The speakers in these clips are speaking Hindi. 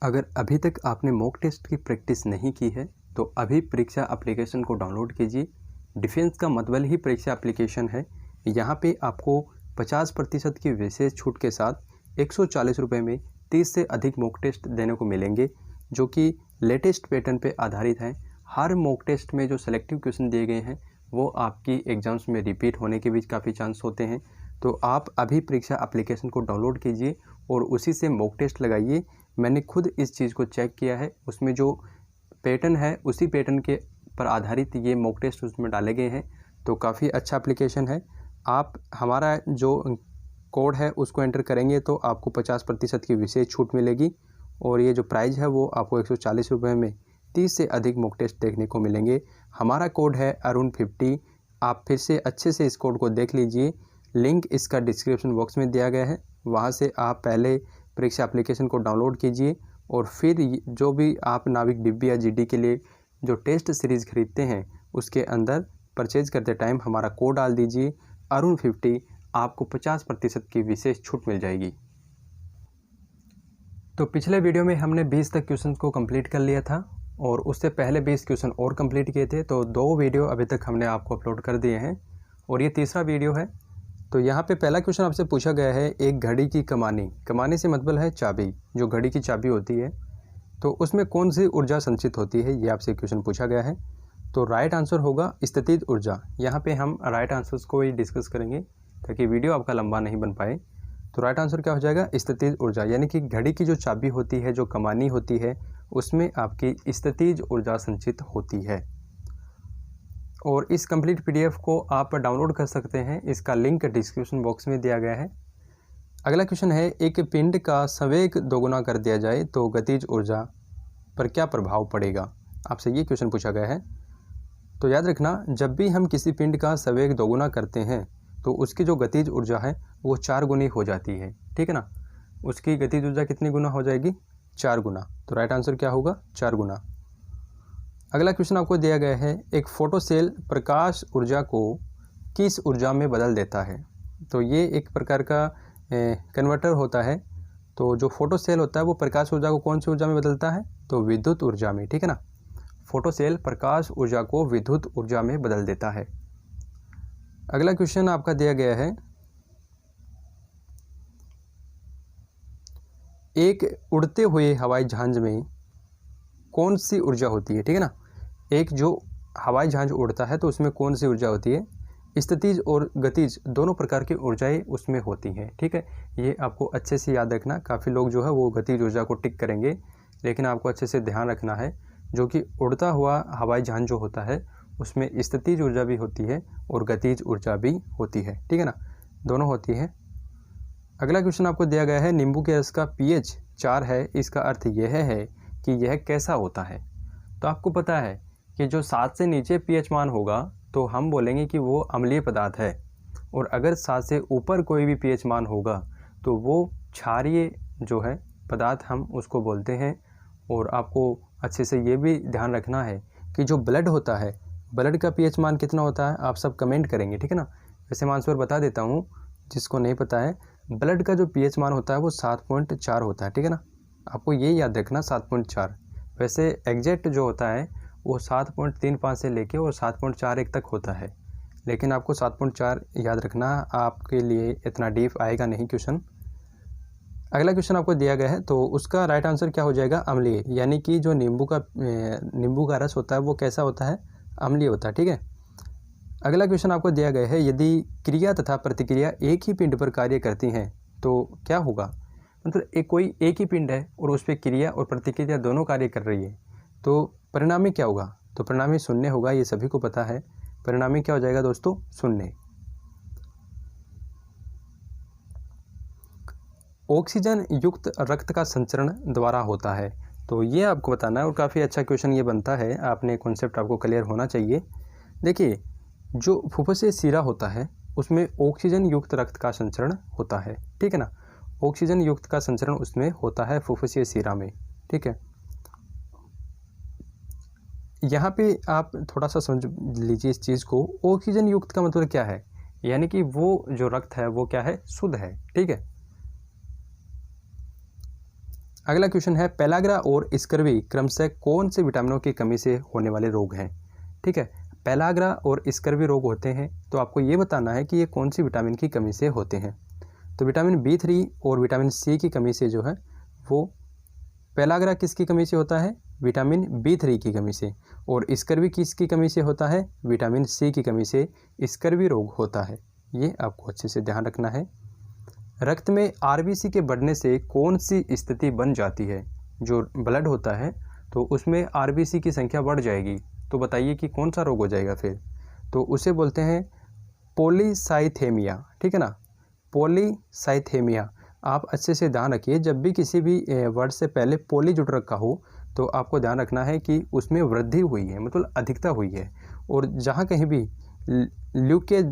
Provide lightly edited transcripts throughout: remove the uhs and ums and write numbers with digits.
अगर अभी तक आपने मॉक टेस्ट की प्रैक्टिस नहीं की है तो अभी परीक्षा एप्लीकेशन को डाउनलोड कीजिए। डिफेंस का मतबल ही परीक्षा एप्लीकेशन है। यहाँ पे आपको 50% की विशेष छूट के साथ 140 रुपये में 30 से अधिक मॉक टेस्ट देने को मिलेंगे, जो कि लेटेस्ट पैटर्न पे आधारित हैं। हर मॉक टेस्ट में जो सेलेक्टिव क्वेश्चन दिए गए हैं वो आपकी एग्ज़ाम्स में रिपीट होने के भी काफ़ी चांस होते हैं। तो आप अभी परीक्षा एप्लीकेशन को डाउनलोड कीजिए और उसी से मॉक टेस्ट लगाइए। मैंने खुद इस चीज़ को चेक किया है, उसमें जो पैटर्न है उसी पैटर्न के पर आधारित ये मॉक टेस्ट उसमें डाले गए हैं। तो काफ़ी अच्छा एप्लीकेशन है। आप हमारा जो कोड है उसको एंटर करेंगे तो आपको 50% की विशेष छूट मिलेगी और ये जो प्राइस है वो आपको 140 रुपये में 30 से अधिक मॉक टेस्ट देखने को मिलेंगे। हमारा कोड है अरुण50। आप फिर से अच्छे से इस कोड को देख लीजिए। लिंक इसका डिस्क्रिप्शन बॉक्स में दिया गया है, वहाँ से आप पहले परीक्षा एप्लीकेशन को डाउनलोड कीजिए और फिर जो भी आप नाविक डिब्बी या जीडी के लिए जो टेस्ट सीरीज़ खरीदते हैं उसके अंदर परचेज करते टाइम हमारा कोड डाल दीजिए अरुण50। आपको 50% की विशेष छूट मिल जाएगी। तो पिछले वीडियो में हमने 20 तक क्वेश्चन को कंप्लीट कर लिया था और उससे पहले 20 क्वेश्चन और कंप्लीट किए थे। तो 2 वीडियो अभी तक हमने आपको अपलोड कर दिए हैं और ये तीसरा वीडियो है। तो यहाँ पे पहला क्वेश्चन आपसे पूछा गया है, एक घड़ी की कमानी, कमानी से मतलब है चाबी, जो घड़ी की चाबी होती है तो उसमें कौन सी ऊर्जा संचित होती है, ये आपसे क्वेश्चन पूछा गया है। तो राइट आंसर होगा स्थितिज ऊर्जा। यहाँ पे हम राइट आंसर्स को ही डिस्कस करेंगे ताकि वीडियो आपका लंबा नहीं बन पाए। तो राइट आंसर क्या हो जाएगा, स्थितिज ऊर्जा, यानी कि घड़ी की जो चाबी होती है, जो कमानी होती है, उसमें आपकी स्थितिज ऊर्जा संचित होती है। और इस कंप्लीट पीडीएफ को आप डाउनलोड कर सकते हैं, इसका लिंक डिस्क्रिप्शन बॉक्स में दिया गया है। अगला क्वेश्चन है, एक पिंड का संवेग दोगुना कर दिया जाए तो गतिज ऊर्जा पर क्या प्रभाव पड़ेगा। आपसे ये क्वेश्चन पूछा गया है। तो याद रखना, जब भी हम किसी पिंड का संवेग दोगुना करते हैं तो उसकी जो गतिज ऊर्जा है वो 4 गुनी हो जाती है, ठीक है ना। उसकी गतिज ऊर्जा कितनी गुना हो जाएगी, 4 गुना। तो राइट आंसर क्या होगा, 4 गुना। अगला क्वेश्चन आपको दिया गया है, एक फोटो सेल प्रकाश ऊर्जा को किस ऊर्जा में बदल देता है। तो ये एक प्रकार का कन्वर्टर होता है। तो जो फोटो सेल होता है वो प्रकाश ऊर्जा को कौन सी ऊर्जा में बदलता है, तो विद्युत ऊर्जा में, ठीक है ना। फोटो सेल प्रकाश ऊर्जा को विद्युत ऊर्जा में बदल देता है। अगला क्वेश्चन आपका दिया गया है, एक उड़ते हुए हवाई जहाज में कौन सी ऊर्जा होती है, ठीक है ना। एक जो हवाई जहाज उड़ता है तो उसमें कौन सी ऊर्जा होती है, स्थितिज और गतिज दोनों प्रकार की ऊर्जाएं उसमें होती हैं, ठीक है। ये आपको अच्छे से याद रखना। काफ़ी लोग जो है वो गतिज ऊर्जा को टिक करेंगे, लेकिन आपको अच्छे से ध्यान रखना है जो कि उड़ता हुआ हवाई जहाज जो होता है उसमें स्थितिज ऊर्जा भी होती है और गतिज ऊर्जा भी होती है, ठीक है ना, दोनों होती है। अगला क्वेश्चन आपको दिया गया है, नींबू के रस का pH 4 है, इसका अर्थ यह है कि यह कैसा होता है। तो आपको पता है कि जो 7 से नीचे pH मान होगा तो हम बोलेंगे कि वो अम्लीय पदार्थ है, और अगर 7 से ऊपर कोई भी pH मान होगा तो वो क्षारीय जो है पदार्थ हम उसको बोलते हैं। और आपको अच्छे से ये भी ध्यान रखना है कि जो ब्लड होता है, ब्लड का pH मान कितना होता है, आप सब कमेंट करेंगे, ठीक है ना। वैसे मैं आंसर बता देता हूँ जिसको नहीं पता है, ब्लड का जो pH मान होता है वो 7.4 होता है, ठीक है ना। आपको ये याद रखना 7.4। वैसे एग्जैक्ट जो होता है वो 7.35 से लेके और 7.41 तक होता है, लेकिन आपको 7.4 याद रखना, आपके लिए इतना डीप आएगा नहीं क्वेश्चन। अगला क्वेश्चन आपको दिया गया है तो उसका राइट आंसर क्या हो जाएगा, अम्लीय, यानी कि जो नींबू का रस होता है वो कैसा होता है, अम्लीय होता है, ठीक है। अगला क्वेश्चन आपको दिया गया है, यदि क्रिया तथा प्रतिक्रिया एक ही पिंड पर कार्य करती हैं तो क्या होगा। मतलब कोई एक ही पिंड है और उस पर क्रिया और प्रतिक्रिया दोनों कार्य कर रही है तो परिणामी क्या होगा, तो परिणामी शून्य होगा, ये सभी को पता है। परिणामी क्या हो जाएगा दोस्तों, शून्य। ऑक्सीजन युक्त रक्त का संचरण द्वारा होता है, तो ये आपको बताना है और काफ़ी अच्छा क्वेश्चन ये बनता है, आपने कॉन्सेप्ट आपको क्लियर होना चाहिए। देखिए, जो फुफ्फुसीय शिरा होता है उसमें ऑक्सीजन युक्त रक्त का संचरण होता है, ठीक है ना। ऑक्सीजन युक्त का संचरण उसमें होता है फुफ्फुसीय शिरा में, ठीक है। यहाँ पे आप थोड़ा सा समझ लीजिए इस चीज़ को। ऑक्सीजन युक्त का मतलब क्या है, यानी कि वो जो रक्त है वो क्या है, शुद्ध है, ठीक है। अगला क्वेश्चन है, पेलाग्रा और स्कर्वी क्रमशः कौन से विटामिनों की कमी से होने वाले रोग हैं। ठीक है, पेलाग्रा और स्कर्वी रोग होते हैं, तो आपको ये बताना है कि ये कौन सी विटामिन की कमी से होते हैं। तो विटामिन B3 और विटामिन C की कमी से जो है वो, पेलाग्रा किसकी कमी से होता है, विटामिन B3 की कमी से, और स्कर्वी किसकी कमी से होता है, विटामिन C की कमी से स्कर्वी रोग होता है। ये आपको अच्छे से ध्यान रखना है। रक्त में RBC के बढ़ने से कौन सी स्थिति बन जाती है, जो ब्लड होता है तो उसमें RBC की संख्या बढ़ जाएगी, तो बताइए कि कौन सा रोग हो जाएगा फिर। तो उसे बोलते हैं पॉलीसाइथेमिया। ठीक है ना, पॉलीसाइथेमिया। आप अच्छे से ध्यान रखिए, जब भी किसी भी वर्ड से पहले पॉली जुड़ रखा हो तो आपको ध्यान रखना है कि उसमें वृद्धि हुई है, मतलब अधिकता हुई है। और जहाँ कहीं भी ल्यूके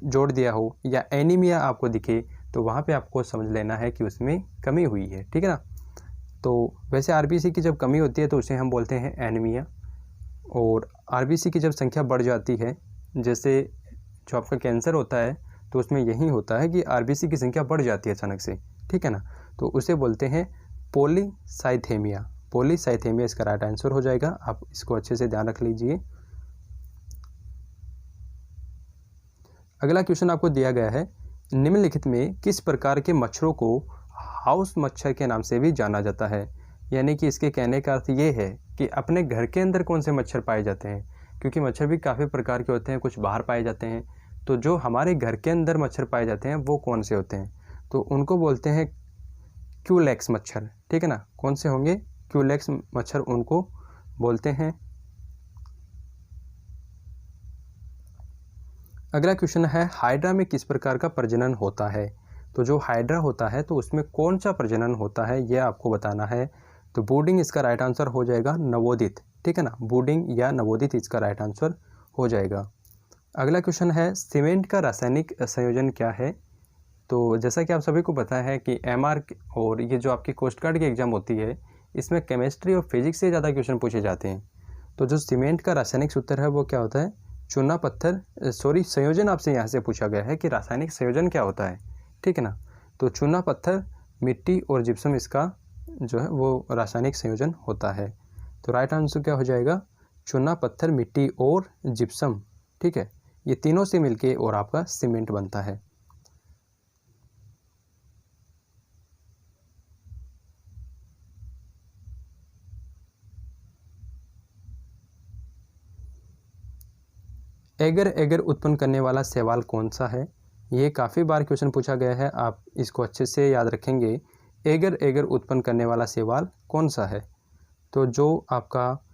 जोड़ दिया हो या एनीमिया आपको दिखे तो वहाँ पे आपको समझ लेना है कि उसमें कमी हुई है। ठीक है ना, तो वैसे RBC की जब कमी होती है तो उसे हम बोलते हैं एनीमिया। और RBC की जब संख्या बढ़ जाती है, जैसे जो आपका कैंसर होता है तो उसमें यही होता है कि RBC की संख्या बढ़ जाती है अचानक से। ठीक है ना, तो उसे बोलते हैं पॉलीसाइथेमिया। पॉलीसाइथेमिया इसका राइट आंसर हो जाएगा। आप इसको अच्छे से ध्यान रख लीजिए। अगला क्वेश्चन आपको दिया गया है, निम्नलिखित में किस प्रकार के मच्छरों को हाउस मच्छर के नाम से भी जाना जाता है। यानी कि इसके कहने का अर्थ ये है कि अपने घर के अंदर कौन से मच्छर पाए जाते हैं, क्योंकि मच्छर भी काफ़ी प्रकार के होते हैं, कुछ बाहर पाए जाते हैं। तो जो हमारे घर के अंदर मच्छर पाए जाते हैं वो कौन से होते हैं, तो उनको बोलते हैं क्यूलेक्स मच्छर। ठीक है ना, कौन से होंगे, क्यूलेक्स मच्छर उनको बोलते हैं। अगला क्वेश्चन है, हाइड्रा में किस प्रकार का प्रजनन होता है। तो जो हाइड्रा होता है तो उसमें कौन सा प्रजनन होता है यह आपको बताना है। तो ब्रूडिंग इसका राइट आंसर हो जाएगा, नवोदित। ठीक है ना, ब्रूडिंग या नवोदित इसका राइट आंसर हो जाएगा। अगला क्वेश्चन है, सीमेंट का रासायनिक संयोजन क्या है। तो जैसा कि आप सभी को पता है कि MR और ये जो आपकी कोस्ट गार्ड की एग्जाम होती है इसमें केमिस्ट्री और फिजिक्स से ज़्यादा क्वेश्चन पूछे जाते हैं। तो जो सीमेंट का रासायनिक सूत्र है वो क्या होता है, चूना पत्थर, संयोजन आपसे यहाँ से पूछा गया है कि रासायनिक संयोजन क्या होता है। ठीक है ना, तो चूना पत्थर, मिट्टी और जिप्सम इसका जो है वो रासायनिक संयोजन होता है। तो राइट आंसर क्या हो जाएगा, चूना पत्थर, मिट्टी और जिप्सम। ठीक है, ये तीनों से मिलके और आपका सीमेंट बनता है। एगर एगर उत्पन्न करने वाला शैवाल कौन सा है। ये काफ़ी बार क्वेश्चन पूछा गया है, आप इसको अच्छे से याद रखेंगे। एगर एगर उत्पन्न करने वाला शैवाल कौन सा है, तो जो आपका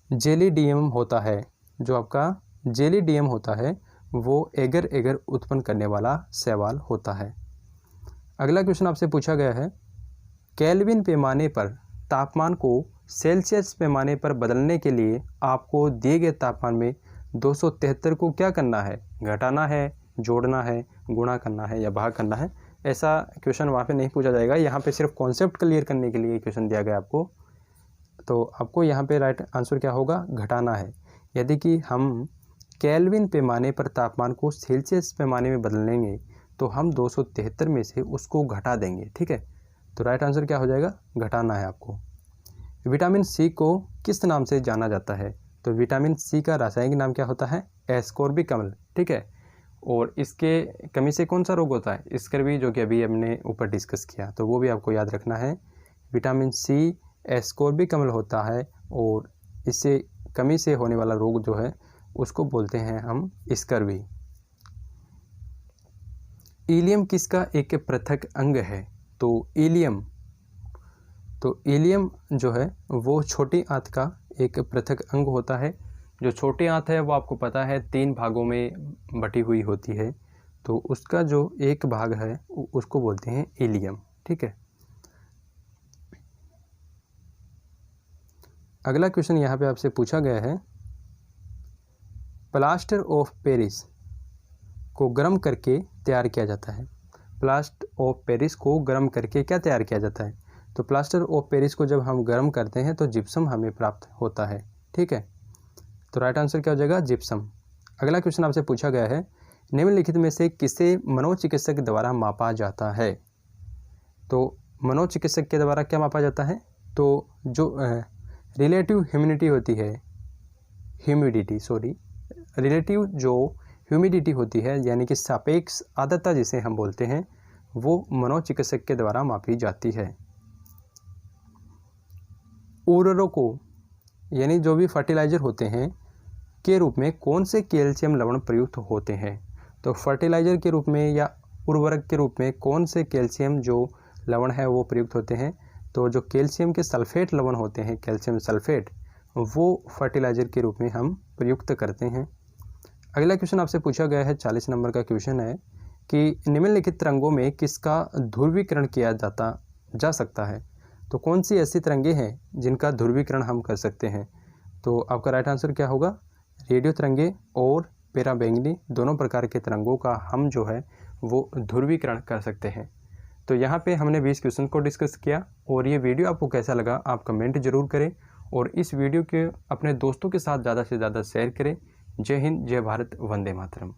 जेलिडियम होता है, जो आपका जेलिडियम होता है वो एगर एगर उत्पन्न करने वाला शैवाल होता है। अगला क्वेश्चन आपसे पूछा गया है, केल्विन पैमाने पर तापमान को सेल्सियस पैमाने पर बदलने के लिए आपको दिए गए तापमान में 273 को क्या करना है, घटाना है, जोड़ना है, गुणा करना है या भाग करना है। ऐसा क्वेश्चन वहाँ पे नहीं पूछा जाएगा, यहाँ पे सिर्फ कॉन्सेप्ट क्लियर करने के लिए क्वेश्चन दिया गया आपको। तो आपको यहाँ पे राइट आंसर क्या होगा, घटाना है। यदि कि हम केल्विन पैमाने पर तापमान को सेल्सियस पैमाने में बदलेंगे तो हम 273 में से उसको घटा देंगे। ठीक है, तो राइट आंसर क्या हो जाएगा, घटाना है आपको। विटामिन C को किस नाम से जाना जाता है, तो विटामिन C का रासायनिक नाम क्या होता है, एस्कोर्बिक अम्ल। ठीक है, और इसके कमी से कौन सा रोग होता है, स्कर्वी, जो कि अभी हमने ऊपर डिस्कस किया, तो वो भी आपको याद रखना है। विटामिन C एस्कोर्बिक अम्ल होता है और इससे कमी से होने वाला रोग जो है उसको बोलते हैं हम स्कर्वी। इलियम किसका एक पृथक अंग है, तो इलियम जो है वो छोटी आंत का एक पृथक अंग होता है। जो छोटी आंत है वो आपको पता है 3 भागों में बटी हुई होती है, तो उसका जो एक भाग है उसको बोलते हैं इलियम। ठीक है, अगला क्वेश्चन यहाँ पे आपसे पूछा गया है, प्लास्टर ऑफ पेरिस को गर्म करके तैयार किया जाता है। प्लास्टर ऑफ पेरिस को गर्म करके क्या तैयार किया जाता है, तो प्लास्टर ऑफ पेरिस को जब हम गर्म करते हैं तो जिप्सम हमें प्राप्त होता है। ठीक है, तो राइट आंसर क्या हो जाएगा, जिप्सम। अगला क्वेश्चन आपसे पूछा गया है, निम्नलिखित में से किसे मनोचिकित्सक द्वारा मापा जाता है। तो मनोचिकित्सक के द्वारा क्या मापा जाता है? तो जो रिलेटिव ह्यूमिडिटी होती है, रिलेटिव जो ह्यूमिडिटी होती है यानी कि सापेक्ष आर्द्रता जिसे हम बोलते हैं, वो मनोचिकित्सक के द्वारा मापी जाती है। उर्वरकों यानी जो भी फर्टिलाइज़र होते हैं के रूप में कौन से कैल्शियम लवण प्रयुक्त होते हैं? तो फर्टिलाइज़र के रूप में या उर्वरक के रूप में कौन से कैल्शियम जो लवण है वो प्रयुक्त होते हैं? तो जो कैल्शियम के सल्फेट लवण होते हैं, कैल्शियम सल्फेट, वो फर्टिलाइज़र के रूप में हम प्रयुक्त करते हैं। अगला क्वेश्चन आपसे पूछा गया है, 40 नंबर का क्वेश्चन है कि निम्नलिखित तरंगों में किसका ध्रुवीकरण किया जा सकता है? तो कौन सी ऐसी तरंगे हैं जिनका ध्रुवीकरण हम कर सकते हैं? तो आपका राइट आंसर क्या होगा? रेडियो तरंगे और पैराबैंगनी दोनों प्रकार के तरंगों का हम जो है वो ध्रुवीकरण कर सकते हैं। तो यहाँ पे हमने 20 क्वेश्चन को डिस्कस किया और ये वीडियो आपको कैसा लगा आप कमेंट जरूर करें और इस वीडियो के अपने दोस्तों के साथ ज़्यादा से ज़्यादा शेयर करें। जय हिंद, जय भारत, वंदे मातरम।